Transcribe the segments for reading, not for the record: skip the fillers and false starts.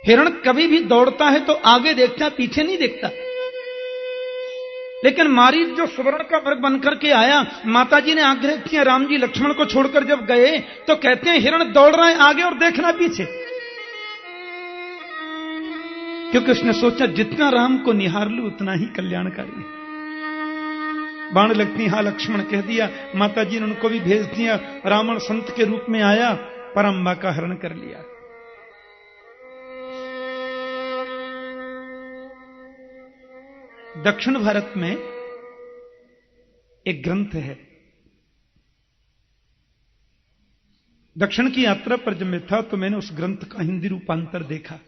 हिरण कभी भी दौड़ता है तो आगे देखता, पीछे नहीं देखता। लेकिन मारीच जो सुवर्ण का मृग बनकर के आया, माताजी ने आग्रह किया, राम जी लक्ष्मण को छोड़कर जब गए तो कहते हैं हिरण दौड़ रहा है आगे और देखना पीछे, क्योंकि उसने सोचा जितना राम को निहार लूं उतना ही कल्याणकारी है। बाण लगती, हाँ लक्ष्मण कह दिया, माताजी ने उनको भी भेज दिया। रावण संत के रूप में आया, परम्बा का हरण कर लिया। दक्षिण भारत में एक ग्रंथ है। दक्षिण की यात्रा पर जब मैं था तो मैंने उस ग्रंथ का हिंदी रूपांतर देखा,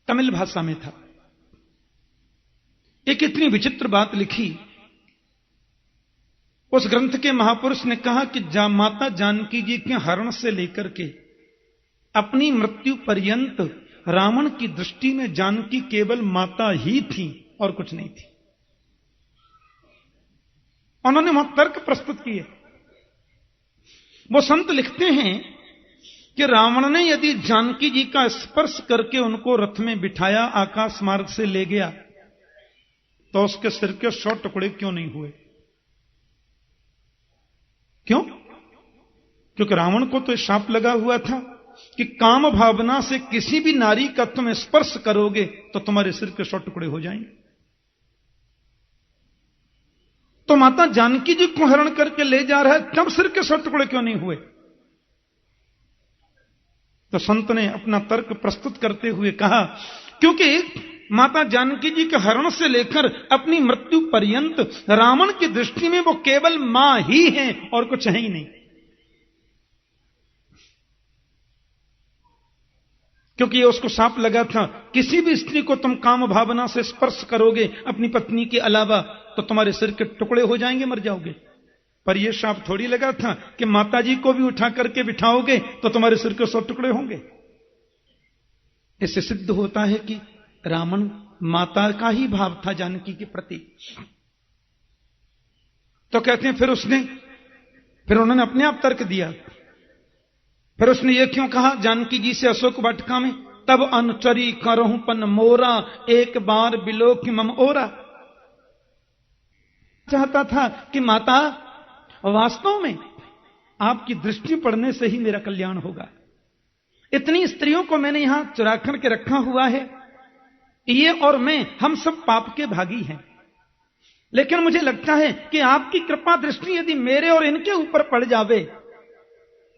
तमिल भाषा में था। एक इतनी विचित्र बात लिखी, उस ग्रंथ के महापुरुष ने कहा कि माता जानकी जी के हरण से लेकर के अपनी मृत्यु पर्यंत रावण की दृष्टि में जानकी केवल माता ही थी और कुछ नहीं थी। उन्होंने वहां तर्क प्रस्तुत किए। वो संत लिखते हैं कि रावण ने यदि जानकी जी का स्पर्श करके उनको रथ में बिठाया, आकाश मार्ग से ले गया, तो उसके सिर के 100 टुकड़े क्यों नहीं हुए? क्यों? क्योंकि रावण को तो शाप लगा हुआ था कि काम भावना से किसी भी नारी का तुम स्पर्श करोगे तो तुम्हारे सिर के 100 टुकड़े हो जाएंगे। तो माता जानकी जी को हरण करके ले जा रहा है, तब सिर के 100 टुकड़े क्यों नहीं हुए? तो संत ने अपना तर्क प्रस्तुत करते हुए कहा, क्योंकि माता जानकी जी के हरण से लेकर अपनी मृत्यु पर्यंत रावण की दृष्टि में वो केवल मां ही हैं और कुछ है ही नहीं। क्योंकि ये उसको शाप लगा था, किसी भी स्त्री को तुम काम भावना से स्पर्श करोगे अपनी पत्नी के अलावा तो तुम्हारे सिर के टुकड़े हो जाएंगे, मर जाओगे। पर यह शाप थोड़ी लगा था कि माताजी को भी उठा करके बिठाओगे तो तुम्हारे सिर के 100 टुकड़े होंगे। इससे सिद्ध होता है कि रावण माता का ही भाव था जानकी के प्रति। तो कहते हैं फिर उन्होंने अपने आप तर्क दिया। फिर उसने ये क्यों कहा जानकी जी से अशोक वाटिका में, तब अनुचरी करहूं पन मोरा, एक बार बिलोक मम ओरा। चाहता था कि माता वास्तव में आपकी दृष्टि पड़ने से ही मेरा कल्याण होगा। इतनी स्त्रियों को मैंने यहां चुरा करके रखा हुआ है, ये और मैं हम सब पाप के भागी हैं, लेकिन मुझे लगता है कि आपकी कृपा दृष्टि यदि मेरे और इनके ऊपर पड़ जावे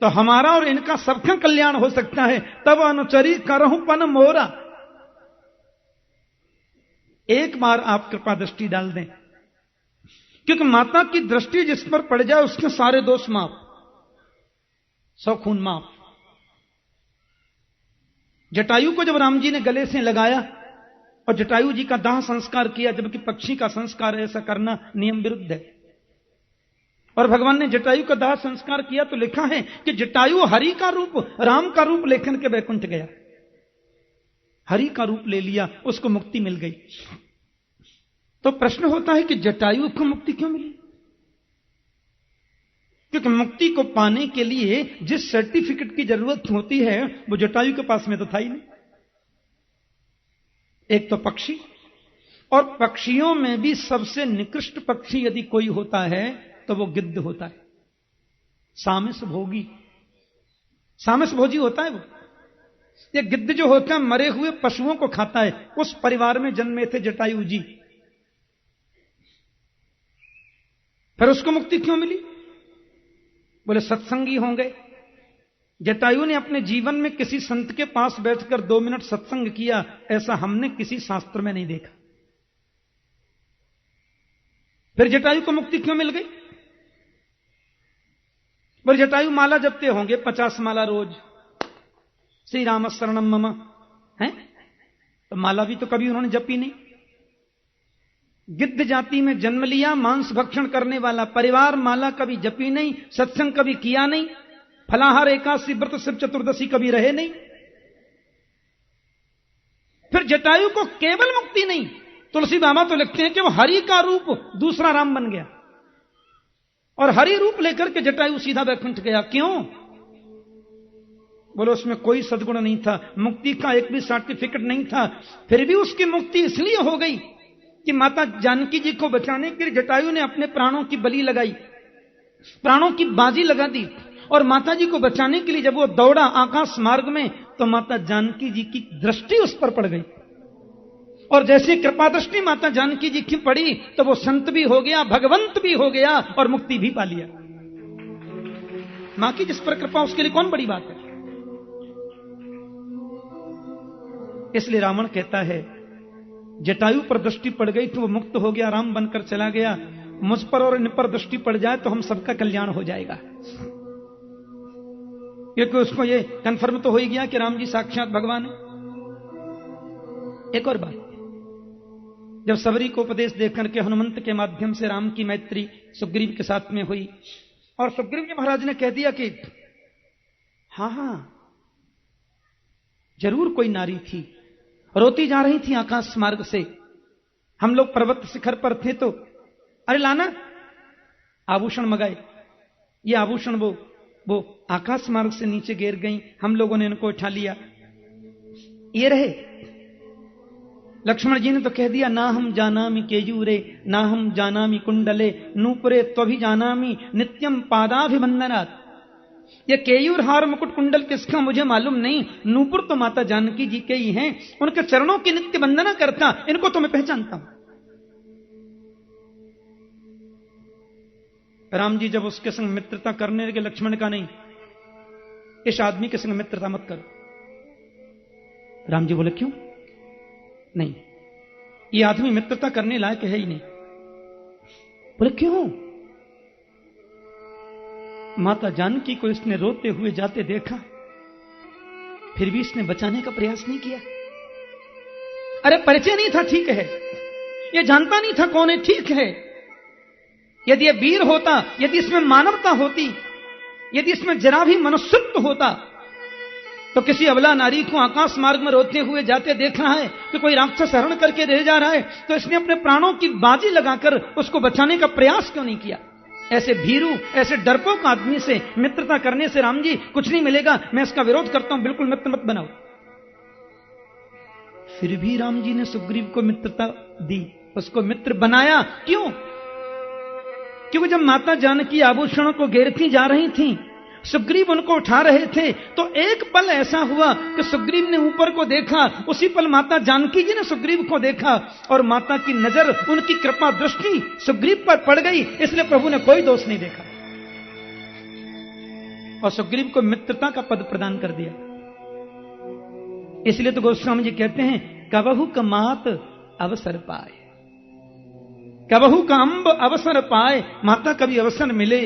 तो हमारा और इनका सबका कल्याण हो सकता है। तब अनुचरी करहूं पन मोरा, एक बार आप कृपा दृष्टि डाल दें, क्योंकि माता की दृष्टि जिस पर पड़ जाए उसके सारे दोष माफ, 100 खून माफ। जटायु को जब राम जी ने गले से लगाया और जटायु जी का दाह संस्कार किया, जबकि पक्षी का संस्कार ऐसा करना नियम विरुद्ध है, और भगवान ने जटायु का दाह संस्कार किया तो लिखा है कि जटायु हरि का रूप, राम का रूप लेकर के वैकुंठ गया, हरि का रूप ले लिया, उसको मुक्ति मिल गई। तो प्रश्न होता है कि जटायु को मुक्ति क्यों मिली? क्योंकि मुक्ति को पाने के लिए जिस सर्टिफिकेट की जरूरत होती है वो जटायु के पास में तो था ही नहीं। एक तो पक्षी, और पक्षियों में भी सबसे निकृष्ट पक्षी यदि कोई होता है तो वो गिद्ध होता है। सामिस भोगी, सामिस भोजी होता है वो। ये गिद्ध जो होता है मरे हुए पशुओं को खाता है। उस परिवार में जन्मे थे जटायु जी। फिर उसको मुक्ति क्यों मिली? बोले सत्संगी होंगे। जटायु ने अपने जीवन में किसी संत के पास बैठकर 2 मिनट सत्संग किया, ऐसा हमने किसी शास्त्र में नहीं देखा। फिर जटायु को मुक्ति क्यों मिल गई? बोले जटायु माला जपते होंगे, 50 माला रोज, श्री राम शरणम मम, है तो माला भी तो कभी उन्होंने जपी नहीं। गिद्ध जाति में जन्म लिया, मांस भक्षण करने वाला परिवार, माला कभी जपी नहीं, सत्संग कभी किया नहीं, फलाहार एकादशी व्रत शिव चतुर्दशी कभी रहे नहीं। फिर जटायु को केवल मुक्ति नहीं, तुलसी बाबा तो लिखते हैं कि वो हरि का रूप दूसरा राम बन गया, और हरि रूप लेकर के जटायु सीधा वैकुंठ गया। क्यों? बोलो उसमें कोई सद्गुण नहीं था, मुक्ति का एक भी सर्टिफिकेट नहीं था, फिर भी उसकी मुक्ति इसलिए हो गई कि माता जानकी जी को बचाने के लिए जटायु ने अपने प्राणों की बलि लगाई, प्राणों की बाजी लगा दी। और माता जी को बचाने के लिए जब वो दौड़ा आकाश मार्ग में, तो माता जानकी जी की दृष्टि उस पर पड़ गई, और जैसे कृपा दृष्टि माता जानकी जी की पड़ी तो वो संत भी हो गया, भगवंत भी हो गया और मुक्ति भी पा लिया। मां की जिस पर कृपा, उसके लिए कौन बड़ी बात है। इसलिए रावण कहता है जटायु पर दृष्टि पड़ गई तो वो मुक्त हो गया, राम बनकर चला गया, मुझ पर और इन पर दृष्टि पड़ जाए तो हम सबका कल्याण हो जाएगा। क्योंकि उसको ये कंफर्म तो हो ही गया कि राम जी साक्षात भगवान है। एक और बात, जब सबरी को उपदेश देकर के हनुमंत के माध्यम से राम की मैत्री सुग्रीव के साथ में हुई, और सुग्रीव जी महाराज ने कह दिया कि हाँ जरूर कोई नारी थी, रोती जा रही थी आकाश मार्ग से, हम लोग पर्वत शिखर पर थे तो अरे लाना आभूषण मंगाए, ये आभूषण वो आकाश मार्ग से नीचे गिर गई, हम लोगों ने इनको उठा लिया, ये रहे। लक्ष्मण जी ने तो कह दिया ना हम जानामि केयूरे ना हम जानामि कुंडले नूपुरे त्वभि जानामि नित्यम पादाभिवंदनात्। ये केयूर हार मुकुट कुंडल किसका मुझे मालूम नहीं, नूपुर तो माता जानकी जी के ही हैं, उनके चरणों की नित्य वंदना करता, इनको तो मैं पहचानता हूं। राम जी जब उसके संग मित्रता करने लगे, लक्ष्मण का नहीं, इस आदमी के संग मित्रता मत करो। राम जी बोले क्यों नहीं, ये आदमी मित्रता करने लायक है ही नहीं। बोले क्यों? माता जानकी को इसने रोते हुए जाते देखा, फिर भी इसने बचाने का प्रयास नहीं किया। अरे परिचय नहीं था, ठीक है, ये जानता नहीं था कौन है, ठीक है, यदि ये वीर होता, यदि इसमें मानवता होती, यदि इसमें जरा भी मनुष्यत्व होता, तो किसी अबला नारी को आकाश मार्ग में रोते हुए जाते देखा है कि कोई राक्षस हरण करके रह जा रहा है, तो इसने अपने प्राणों की बाजी लगाकर उसको बचाने का प्रयास क्यों नहीं किया? ऐसे भीरू, ऐसे डरपोक आदमी से मित्रता करने से राम जी कुछ नहीं मिलेगा, मैं इसका विरोध करता हूं, बिल्कुल मित्र मत बनाओ। फिर भी राम जी ने सुग्रीव को मित्रता दी, उसको मित्र बनाया। क्यों? क्योंकि जब माता जानकी आभूषणों को घेरती जा रही थी, सुग्रीव उनको उठा रहे थे, तो एक पल ऐसा हुआ कि सुग्रीव ने ऊपर को देखा, उसी पल माता जानकी जी ने सुग्रीव को देखा, और माता की नजर, उनकी कृपा दृष्टि सुग्रीव पर पड़ गई, इसलिए प्रभु ने कोई दोष नहीं देखा और सुग्रीव को मित्रता का पद प्रदान कर दिया। इसलिए तो गोस्वामी जी कहते हैं कबहु का मात अवसर पाए, कबहु का अंब अवसर पाए, माता कभी अवसर मिले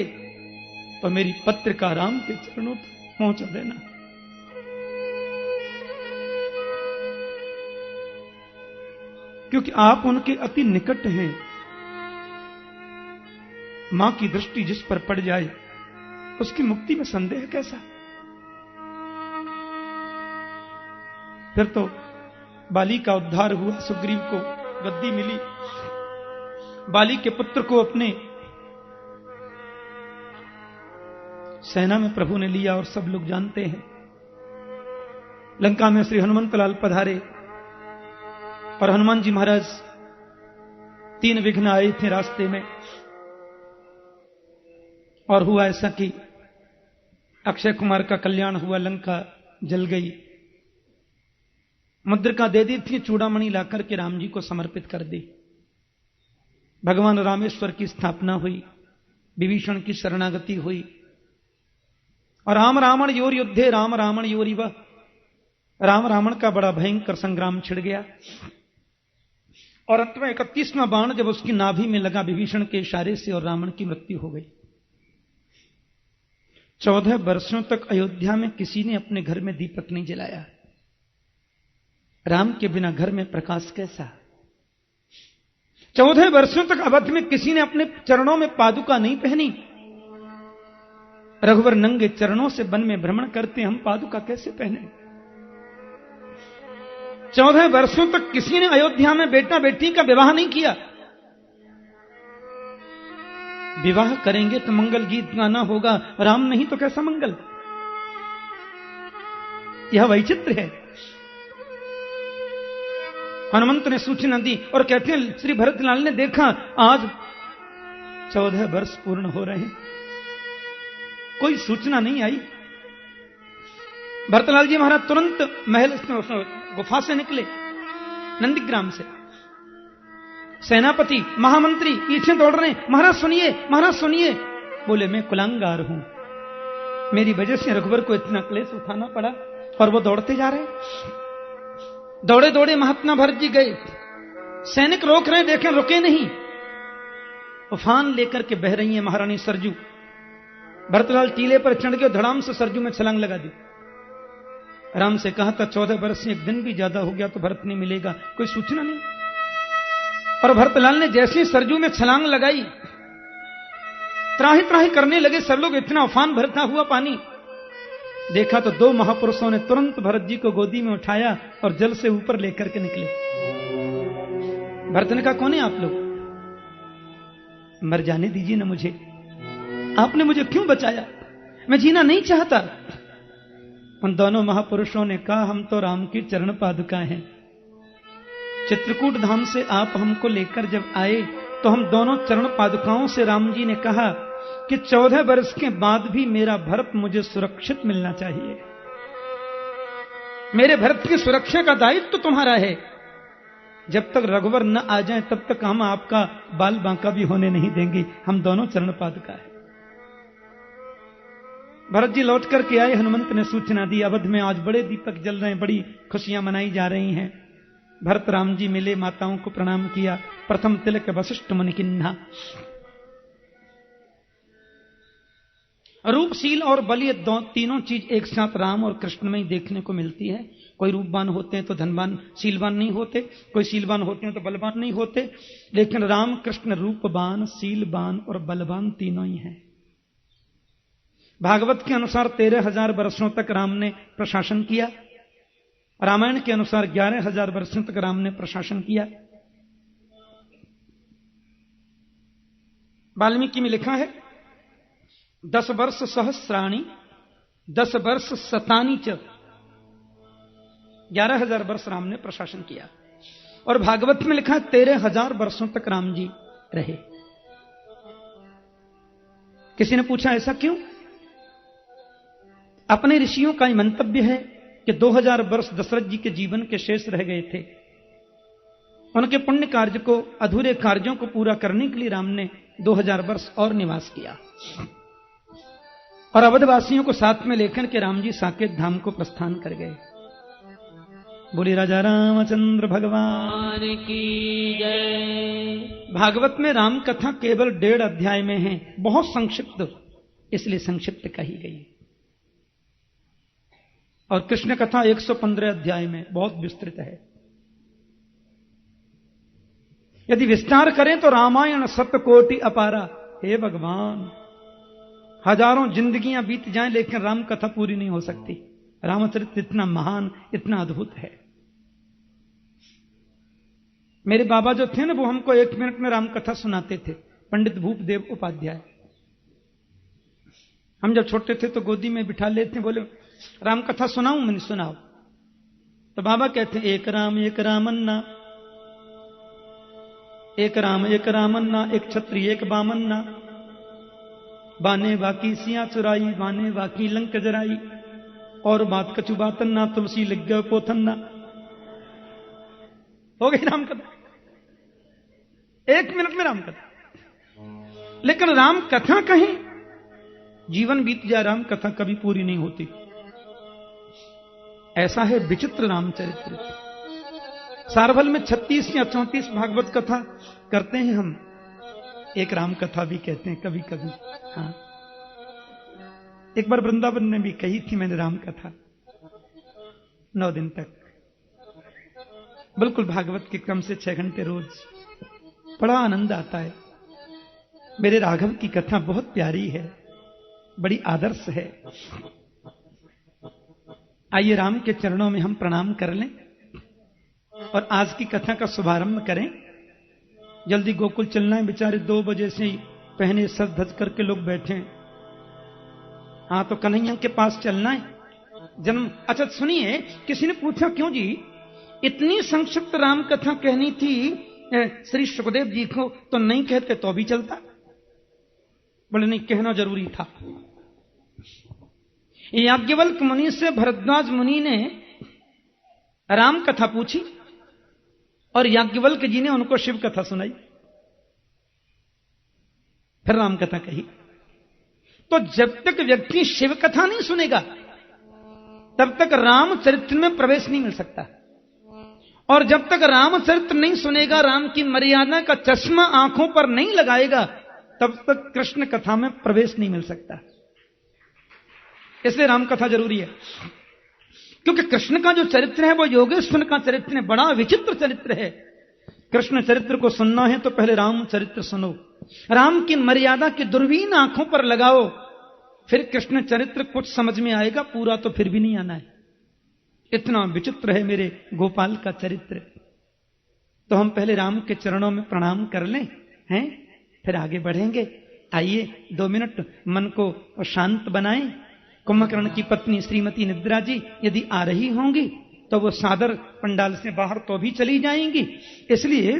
तो मेरी पत्रिका राम के चरणों तक पहुंचा देना। क्योंकि आप उनके अति निकट हैं। मां की दृष्टि जिस पर पड़ जाए उसकी मुक्ति में संदेह कैसा? फिर तो बाली का उद्धार हुआ, सुग्रीव को गद्दी मिली, बाली के पुत्र को अपने सेना में प्रभु ने लिया, और सब लोग जानते हैं लंका में श्री हनुमंत लाल पधारे और हनुमान जी महाराज 3 विघ्न आए थे रास्ते में, और हुआ ऐसा कि अक्षय कुमार का कल्याण हुआ, लंका जल गई, मुद्रिका दे दी थी, चूड़ामणि लाकर के राम जी को समर्पित कर दी, भगवान रामेश्वर की स्थापना हुई, विभीषण की शरणागति हुई, और राम रावण योर युद्धे राम रावण योरिव, राम रावण का बड़ा भयंकर संग्राम छिड़ गया, और अंत में 31वां बाण जब उसकी नाभि में लगा विभीषण के इशारे से, और रावण की मृत्यु हो गई। 14 वर्षों तक अयोध्या में किसी ने अपने घर में दीपक नहीं जलाया। राम के बिना घर में प्रकाश कैसा? 14 वर्षों तक अवध में किसी ने अपने चरणों में पादुका नहीं पहनी। रघुवर नंगे चरणों से वन में भ्रमण करते, हम पादुका कैसे पहने? 14 वर्षों तक किसी ने अयोध्या में बेटा बेटी का विवाह नहीं किया। विवाह करेंगे तो मंगल गीत गाना होगा, राम नहीं तो कैसा मंगल? यह वैचित्र है। हनुमंत ने सूचना दी और कहते हैं श्री भरतलाल ने देखा आज 14 वर्ष पूर्ण हो रहे हैं, कोई सूचना नहीं आई। भरतलाल जी महाराज तुरंत महल गुफा से निकले, नंदीग्राम से। सेनापति महामंत्री पीछे दौड़ रहे हैं, महाराज सुनिए, महाराज सुनिए। बोले मैं कुलांगार हूं, मेरी वजह से रघुवर को इतना क्लेश उठाना पड़ा। और वो दौड़ते जा रहे हैं। दौड़े दौड़े महात्मा भरत जी गए, सैनिक रोक रहे, देखें रुके नहीं। उफान लेकर के बह रही है महारानी सरजू। भरतलाल टीले पर चढ़ गए, धड़ाम से सरजू में छलांग लगा दी। राम से कहा था 14 वर्ष से एक दिन भी ज्यादा हो गया तो भरत नहीं मिलेगा, कोई सूचना नहीं। और भरतलाल ने जैसे सरजू में छलांग लगाई, त्राही त्राही करने लगे सब लोग, इतना उफान भरता हुआ पानी। देखा तो 2 महापुरुषों ने तुरंत भरत जी को गोदी में उठाया और जल से ऊपर लेकर के निकले। भरत ने कहा कौन है आप लोग? मर जाने दीजिए ना मुझे, आपने मुझे क्यों बचाया, मैं जीना नहीं चाहता। उन दोनों महापुरुषों ने कहा हम तो राम की चरण पादुका हैं। चित्रकूट धाम से आप हमको लेकर जब आए तो हम दोनों चरण पादुकाओं से राम जी ने कहा कि 14 वर्ष के बाद भी मेरा भरत मुझे सुरक्षित मिलना चाहिए, मेरे भरत की सुरक्षा का दायित्व तो तुम्हारा है। जब तक रघुवर न आ जाए तब तक हम आपका बाल बांका भी होने नहीं देंगे, हम दोनों चरण पादुका है। भरत जी लौट करके आए, हनुमंत ने सूचना दी अवध में आज बड़े दीपक जल रहे हैं, बड़ी खुशियां मनाई जा रही हैं। भरत राम जी मिले, माताओं को प्रणाम किया। प्रथम तिलक वशिष्ठ मुनि किन्हा। रूपशील और बल, ये तीनों चीज एक साथ राम और कृष्ण में ही देखने को मिलती है। कोई रूपवान होते हैं तो धनवान शीलवान नहीं होते, कोई शीलवान होते हैं तो बलवान नहीं होते, लेकिन राम कृष्ण रूपवान, शीलवान और बलवान तीनों ही हैं। भागवत के अनुसार 13,000 वर्षों तक राम ने प्रशासन किया, रामायण के अनुसार 11,000 वर्षों तक राम ने प्रशासन किया। वाल्मीकि में लिखा है 10 वर्ष सहस्राणी 10 वर्ष शतानी च, 11,000 वर्ष राम ने प्रशासन किया। और भागवत में लिखा है 13,000 वर्षों तक राम जी रहे। किसी ने पूछा ऐसा क्यों? अपने ऋषियों का मंतव्य है कि 2000 वर्ष दशरथ जी के जीवन के शेष रह गए थे, उनके पुण्य कार्य को, अधूरे कार्यों को पूरा करने के लिए राम ने 2000 वर्ष और निवास किया। और अवधवासियों को साथ में लेकर के राम जी साकेत धाम को प्रस्थान कर गए। बोले राजा रामचंद्र भगवान की जय। भागवत में राम कथा केवल 1.5 अध्याय में है, बहुत संक्षिप्त, इसलिए संक्षिप्त कही गई। और कृष्ण कथा 115 अध्याय में बहुत विस्तृत है। यदि विस्तार करें तो रामायण 7 कोटि अपारा। हे भगवान, हजारों जिंदगियां बीत जाएं लेकिन राम कथा पूरी नहीं हो सकती। रामचरित्र इतना महान, इतना अद्भुत है। मेरे बाबा जो थे ना, वो हमको 1 मिनट में राम कथा सुनाते थे, पंडित भूपदेव उपाध्याय। हम जब छोटे थे तो गोदी में बिठा लेते, बोले राम कथा सुनाऊं? मैंने सुनाओ। तो बाबा कहते एक राम एक रामन्ना, एक राम एक रामन्ना, एक छत्री एक बामन्ना, बाने बाकी सिया चुराई, बाने बाकी लंक जराई, और बात कछु बातन्ना, तुलसी लिख गए पोथन्ना। हो गई राम कथा, 1 मिनट में राम कथा। लेकिन राम कथा कहीं जीवन बीत जाए, राम कथा कभी पूरी नहीं होती। ऐसा है विचित्र रामचरित्र। सारभल में 36 या 34 भागवत कथा करते हैं हम, एक राम कथा भी कहते हैं कभी कभी। हाँ, एक बार वृंदावन में भी कही थी मैंने राम कथा 9 दिन तक, बिल्कुल भागवत के क्रम से 6 घंटे रोज। बड़ा आनंद आता है। मेरे राघव की कथा बहुत प्यारी है, बड़ी आदर्श है। आइए राम के चरणों में हम प्रणाम कर लें और आज की कथा का शुभारंभ करें। जल्दी गोकुल चलना है, बेचारे 2 बजे से ही पहने सज धज करके लोग बैठे हैं। हाँ, तो कन्हैया के पास चलना है, जन्म। अच्छा सुनिए, किसी ने पूछा क्यों जी इतनी संक्षिप्त राम कथा कहनी थी श्री सुखदेव जी को, तो नहीं कहते तो भी चलता? बोले नहीं, कहना जरूरी था। याज्ञवल्क्य मुनि से भरद्वाज मुनि ने राम कथा पूछी और याज्ञवल्क्य जी ने उनको शिव कथा सुनाई, फिर राम कथा कही। तो जब तक व्यक्ति शिव कथा नहीं सुनेगा तब तक रामचरित्र में प्रवेश नहीं मिल सकता, और जब तक रामचरित्र नहीं सुनेगा, राम की मर्यादा का चश्मा आंखों पर नहीं लगाएगा, तब तक कृष्ण कथा में प्रवेश नहीं मिल सकता। इसलिए राम कथा जरूरी है, क्योंकि कृष्ण का जो चरित्र है वो योगेश्वर का चरित्र है, बड़ा विचित्र चरित्र है। कृष्ण चरित्र को सुनना है तो पहले राम चरित्र सुनो, राम की मर्यादा की दूरबीन आंखों पर लगाओ, फिर कृष्ण चरित्र कुछ समझ में आएगा, पूरा तो फिर भी नहीं आना है। इतना विचित्र है मेरे गोपाल का चरित्र। तो हम पहले राम के चरणों में प्रणाम कर लें, हैं, फिर आगे बढ़ेंगे। आइए 2 मिनट मन को शांत बनाएं। कुंभकर्ण की पत्नी श्रीमती निद्रा जी यदि आ रही होंगी तो वो सादर पंडाल से बाहर तो भी चली जाएंगी, इसलिए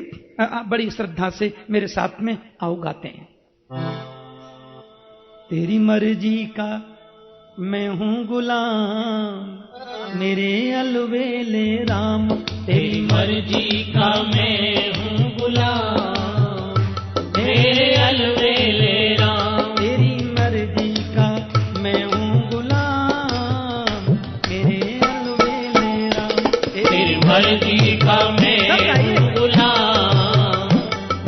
बड़ी श्रद्धा से मेरे साथ में आओ, गाते हैं। तेरी मर्जी का मैं हूं गुलाम, मेरे अलवेले राम। तेरी मर्जी का मैं हूं गुलाम, मेरे अलवेले राम। तेरी मर्जी का मैं हूं गुलाम, मेरे अलवेले राम। तेरी मर्जी का मैं हूं गुलाम,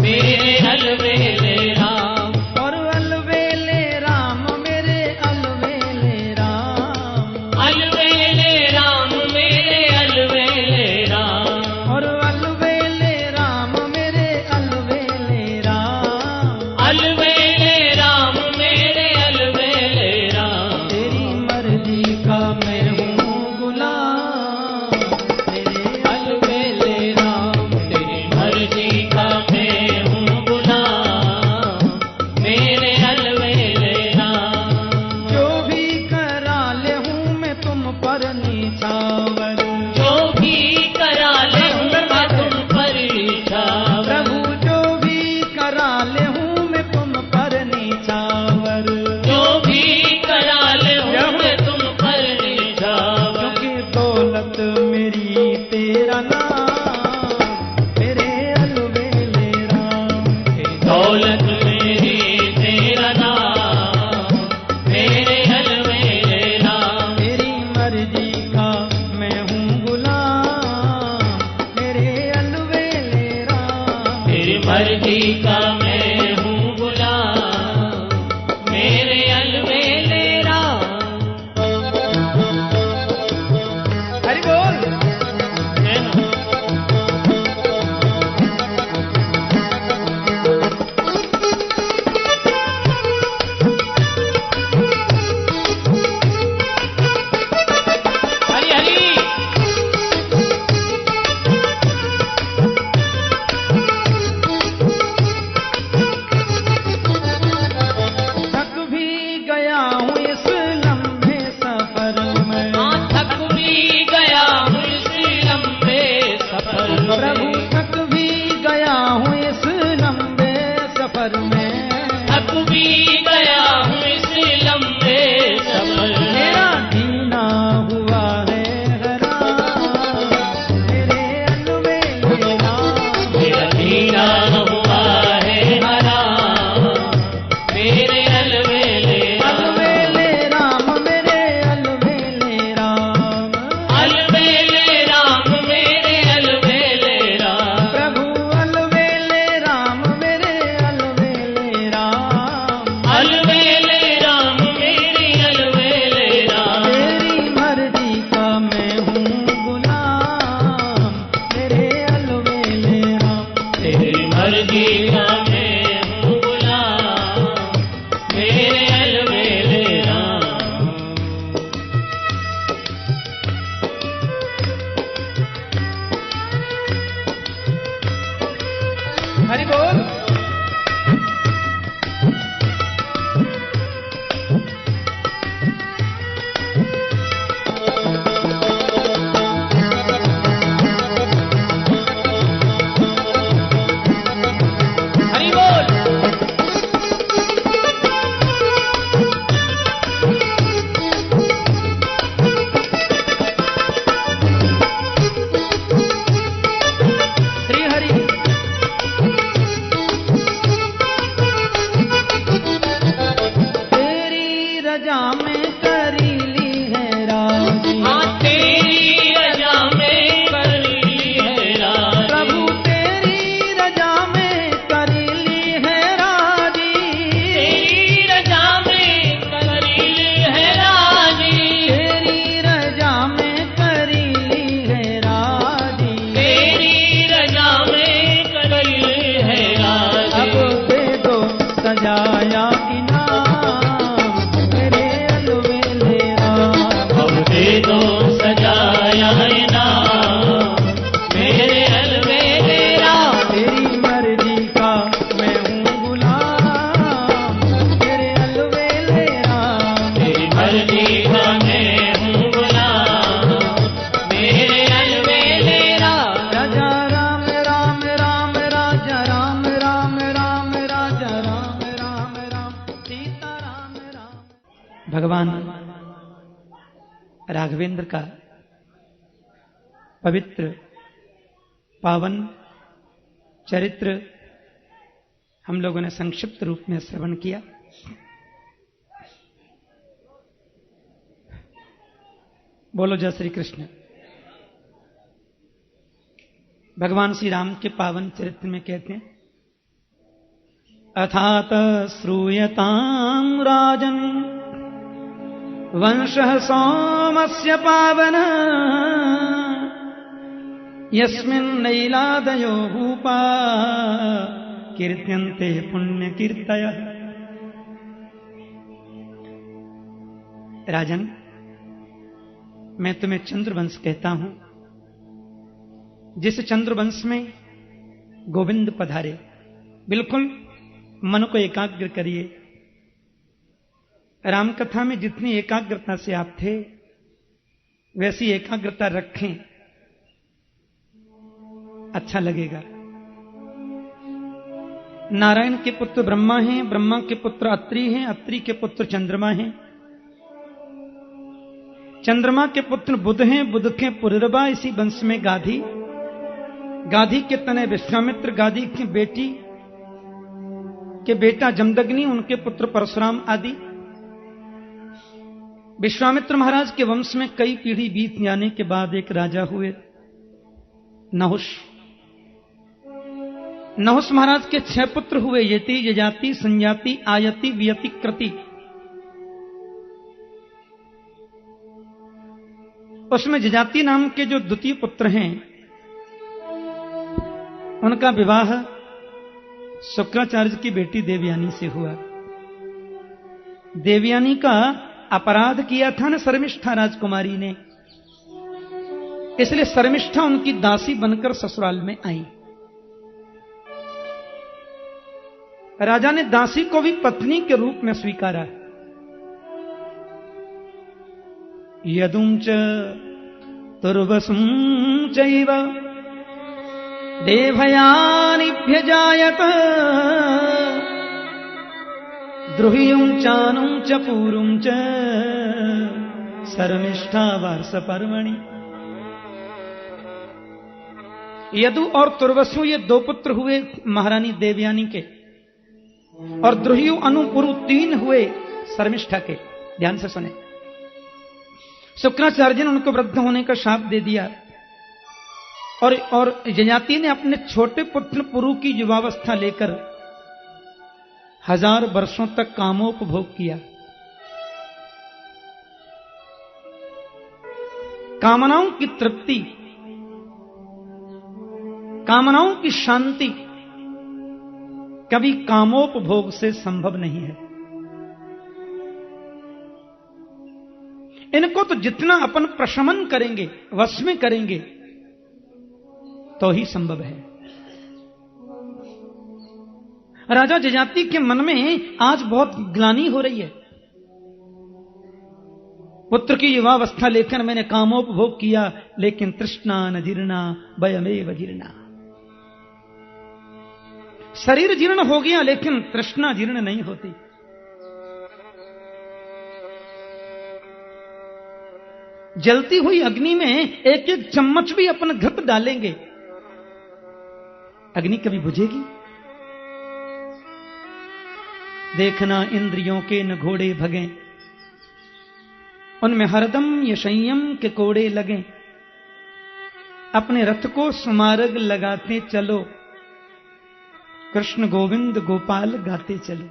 मेरे अलवेले राम। और अलवेले राम मेरे अलवेले राम, अलवेले राम मेरे अलवेले राम। और अलवेले राम मेरे अलवेले राम, अलवेले राम मेरे अलवेले राम। तेरी मर्जी का मैं हूँ गुलाम, मेरे अलवेले राम। तेरी मर्जी का मैं हूँ गुलाम, मेरे अलवेले राम। जो भी करा ले हूँ मैं तुम पर निछावर, जो भी करा ले हूँ मैं तुम पर निछावर। प्रभु जो भी करा ले हूँ मैं तुम पर निछावर, जो भी करा ले हूँ मैं तुम पर निछावर। क्योंकि दौलत मेरी तेरा नाम, मेरे अलवेले राम। दौलत मेरी तेरा नाम, मेरे अलवेले राम। तेरी मर्जी का मैं हूँ गुलाम, मेरे अलवेले राम। तेरी मर्जी का मैं हूँ गुलाम, मेरे अलवेले राम। हरि बोल। हरि हरि। थक भी गया हूँ इस लंबे सफर में, थक भी गया हूँ इस लंबे सफर में। प्रभु थक भी गया हूँ इस लंबे सफर में, थक भी गया हूँ इस लंबे सफर में। मेरा जीना हुआ है हराम, मेरे अलवेले राम। मेरा जीना हुआ है हराम, मेरे अलवेले अलवेले राम। मेरे अलवेले राम, अलवेले राम मेरे अलवेले राम। भगवान राघवेंद्र का पवित्र पावन चरित्र हम लोगों ने संक्षिप्त रूप में श्रवण किया। बोलो जय श्री कृष्ण। भगवान श्री राम के पावन चरित्र में कहते हैं, अथात श्रूयतां राजन् वंशः सोमस्य पावन यस्मिन्नैलादयो भूपा कीर्त्यन्ते पुण्यकीर्तयः। राजन, मैं तुम्हें चंद्रवंश कहता हूं। जिस चंद्रवंश में गोविंद पधारे, बिल्कुल मन को एकाग्र करिए। रामकथा में जितनी एकाग्रता से आप थे वैसी एकाग्रता रखें, अच्छा लगेगा। नारायण के पुत्र ब्रह्मा हैं, ब्रह्मा के पुत्र अत्रि हैं, अत्रि के पुत्र चंद्रमा हैं, चंद्रमा के पुत्र बुध हैं, बुध के पुररबा इसी वंश में गाधी, गाधी के तनय विश्वामित्र, गाधी की बेटी के बेटा जमदग्नि, उनके पुत्र परशुराम आदि। विश्वामित्र महाराज के वंश में कई पीढ़ी बीत जाने के बाद एक राजा हुए, नहुष। नहुष महाराज के 6 पुत्र हुए, यति, यजाति, संजाति, आयति, वियति, कृति। उसमें यजाति नाम के जो द्वितीय पुत्र हैं, उनका विवाह शुक्राचार्य की बेटी देवयानी से हुआ। देवयानी का अपराध किया था न शर्मिष्ठा राजकुमारी ने, इसलिए शर्मिष्ठा उनकी दासी बनकर ससुराल में आई। राजा ने दासी को भी पत्नी के रूप में स्वीकारा। यदुं च तुर्वसुं चैव देवयानिभ्यजायत द्रुहियुं चानुं च पूरुं च शर्मिष्ठा वार्षपर्वणि। यदु और तुर्वसु ये 2 पुत्र हुए महारानी देवयानी के, और द्रुहियु, अनु, पुरु 3 हुए शर्मिष्ठा के। ध्यान से सुने। शुक्राचार्य ने उनको वृद्ध होने का शाप दे दिया, और यजाति ने अपने छोटे पुत्र पुरु की युवावस्था लेकर 1000 वर्षों तक कामोपभोग किया। कामनाओं की तृप्ति, कामनाओं की शांति कभी कामोपभोग से संभव नहीं है। इनको तो जितना अपन प्रशमन करेंगे, वश में करेंगे, तो ही संभव है। राजा जजाति के मन में आज बहुत ग्लानि हो रही है। पुत्र की युवावस्था लेकर मैंने कामोपभोग किया, लेकिन तृष्णा न जीर्णा वयमेव जीर्णा। शरीर जीर्ण हो गया, लेकिन तृष्णा जीर्ण नहीं होती। जलती हुई अग्नि में एक एक चम्मच भी अपन घृत डालेंगे, अग्नि कभी बुझेगी? देखना इंद्रियों के न घोड़े भगे, उनमें हरदम ये संयम के कोड़े लगे। अपने रथ को सुमार्ग लगाते चलो, कृष्ण गोविंद गोपाल गाते चलो।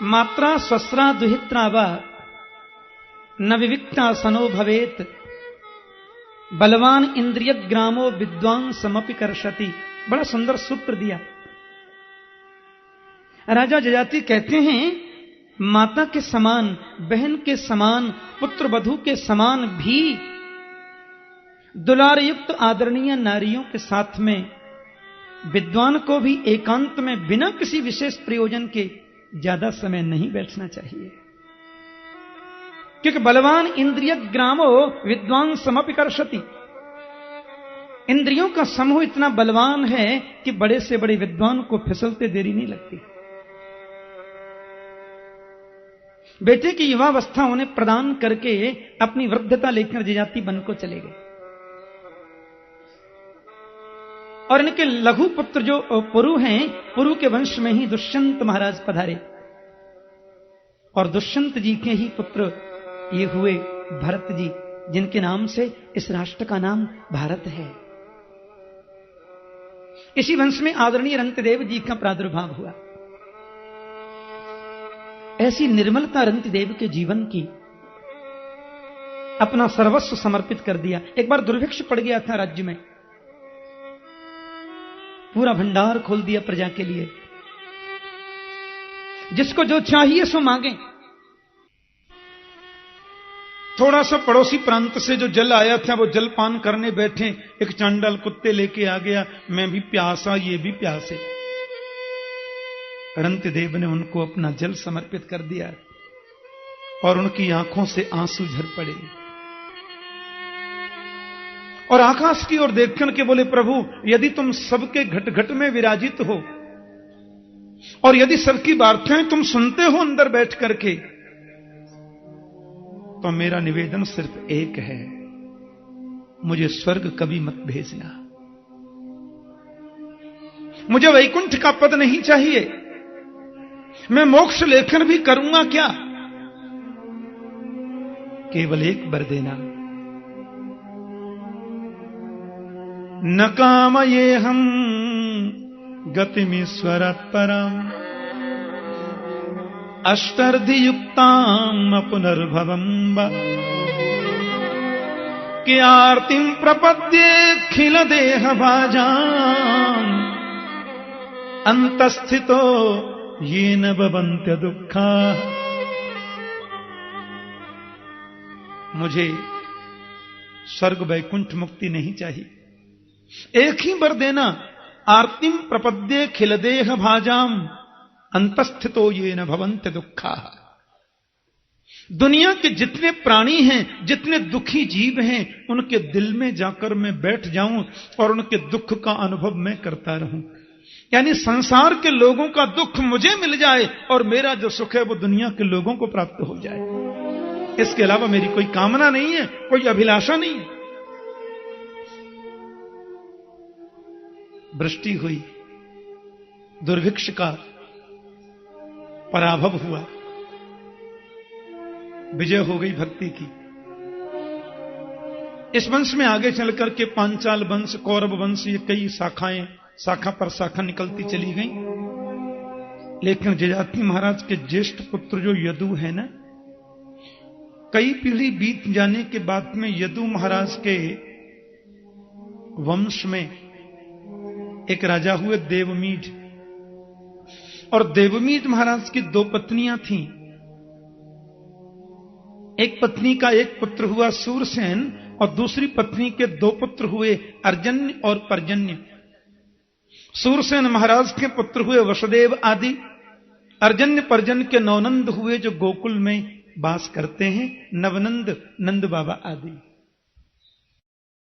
मात्रा स्वस्रा दुहित्रा वा न विविक्ता सनो भवेत, बलवान इंद्रिय ग्रामो विद्वान समपि कर्षति। बड़ा सुंदर सूत्र दिया। राजा जजाति कहते हैं, माता के समान, बहन के समान, पुत्र वधू के समान भी दुलार युक्त आदरणीय नारियों के साथ में विद्वान को भी एकांत में बिना किसी विशेष प्रयोजन के ज्यादा समय नहीं बैठना चाहिए। क्योंकि बलवान इंद्रिय ग्रामो विद्वान समपि कर्षति। इंद्रियों का समूह इतना बलवान है कि बड़े से बड़े विद्वान को फिसलते देरी नहीं लगती। बेटे की युवावस्था उन्हें प्रदान करके अपनी वृद्धता लेकर जजाति वन को चले गए। और इनके लघु पुत्र जो पुरु हैं, पुरु के वंश में ही दुष्यंत महाराज पधारे और दुष्यंत जी के ही पुत्र ये हुए भरत जी, जिनके नाम से इस राष्ट्र का नाम भारत है। इसी वंश में आदरणीय रंतिदेव जी का प्रादुर्भाव हुआ। ऐसी निर्मलता रंतिदेव के जीवन की, अपना सर्वस्व समर्पित कर दिया। एक बार दुर्भिक्ष पड़ गया था राज्य में, पूरा भंडार खोल दिया प्रजा के लिए, जिसको जो चाहिए सो मांगे। थोड़ा सा पड़ोसी प्रांत से जो जल आया था वो जल पान करने बैठे, एक चांडाल कुत्ते लेके आ गया, मैं भी प्यासा ये भी प्यासे। रंतिदेव ने उनको अपना जल समर्पित कर दिया और उनकी आंखों से आंसू झर पड़े और आकाश की ओर देख करके बोले, प्रभु यदि तुम सबके घट घट में विराजित हो और यदि सबकी वार्ताएं तुम सुनते हो अंदर बैठ करके, तो मेरा निवेदन सिर्फ एक है, मुझे स्वर्ग कभी मत भेजना। मुझे वैकुंठ का पद नहीं चाहिए, मैं मोक्ष लेखन भी करूंगा क्या, केवल एक वर देना। न कामये हम गतिमीश्वरात् परम अष्टर्धियुक्तां पुनर्भवं कि आर्तिं प्रपद्येऽखिल देह भाजाम् अंतस्थितो येन भवन्त्य दुःखा। मुझे स्वर्ग वैकुंठ मुक्ति नहीं चाहिए, एक ही वर देना, आर्तिम प्रपद्ये खिल देह भाजाम अंतस्थितो ये न भवन्त दुखा। दुनिया के जितने प्राणी हैं, जितने दुखी जीव हैं, उनके दिल में जाकर मैं बैठ जाऊं और उनके दुख का अनुभव मैं करता रहूं। यानी संसार के लोगों का दुख मुझे मिल जाए और मेरा जो सुख है वो दुनिया के लोगों को प्राप्त हो जाए। इसके अलावा मेरी कोई कामना नहीं है, कोई अभिलाषा नहीं है। वृष्टि हुई, दुर्भिक्ष का पराभव हुआ, विजय हो गई भक्ति की। इस वंश में आगे चलकर के पांचाल वंश, कौरव वंश, ये कई शाखाएं, शाखा पर शाखा निकलती चली गई। लेकिन जजाति महाराज के ज्येष्ठ पुत्र जो यदु है ना, कई पीढ़ी बीत जाने के बाद में यदु महाराज के वंश में एक राजा हुए देवमीढ़, और देवमीढ़ महाराज की दो पत्नियां थीं। एक पत्नी का एक पुत्र हुआ सूरसेन और दूसरी पत्नी के दो पुत्र हुए अर्जन्य और पर्जन्य। सूरसेन महाराज के पुत्र हुए वसुदेव आदि, अर्जन्य पर्जन्य के नवनंद हुए जो गोकुल में वास करते हैं, नवनंद, नंद बाबा आदि।